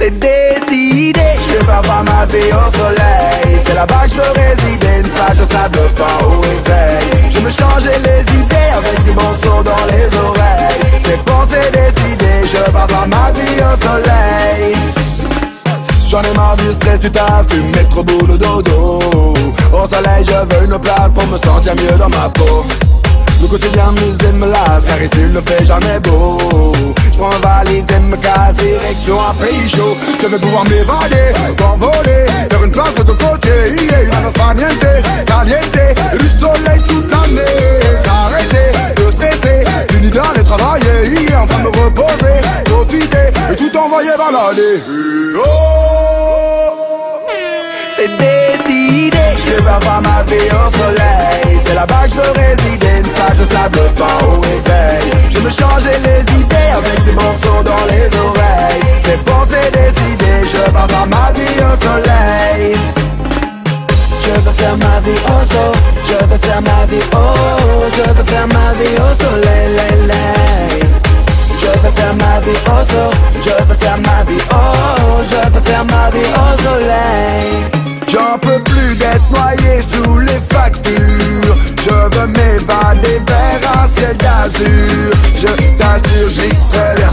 C'est décidé, je vais faire ma vie au soleil. C'est là-bas que je veux résider, une plage de sable fin au réveil. Je me changer les idées avec du bon son dans les oreilles. C'est pensé décidé, je vais faire ma vie au soleil. J'en ai marre du stress du taf, du métro boulot dodo. Au soleil je veux une place pour me sentir mieux dans ma peau. Le quotidien musée me lasse, car ici il ne fait jamais beau. J'prends une valise et me casse, direction un pays chaud. Je vais pouvoir m'évader, m'envoler, faire une place de ton côté. Yeah, no fa niente, caliente, du soleil toute l'année. S'arrêter, de stresser, fini d'aller travailler. Yeah, enfin me reposer, profiter, et tout envoyer balader. C'est décidé, je vais avoir ma vie au soleil. C'est là-bas que je veux résider, une plage de sable fin au réveil. Je me changer les idées avec des morceaux dans les oreilles. C'est pensé décidé, je vais avoir ma vie au soleil. Je veux faire ma vie au soleil, je veux faire ma vie je veux faire ma vie au soleil, lay, lay. Je veux faire ma vie au soleil, je veux faire ma vie je veux faire ma vie au soleil. J'en peux plus d'être noyé sous les factures. Je veux m'évader vers un ciel d'azur. Je t'assure, j'y serai bien.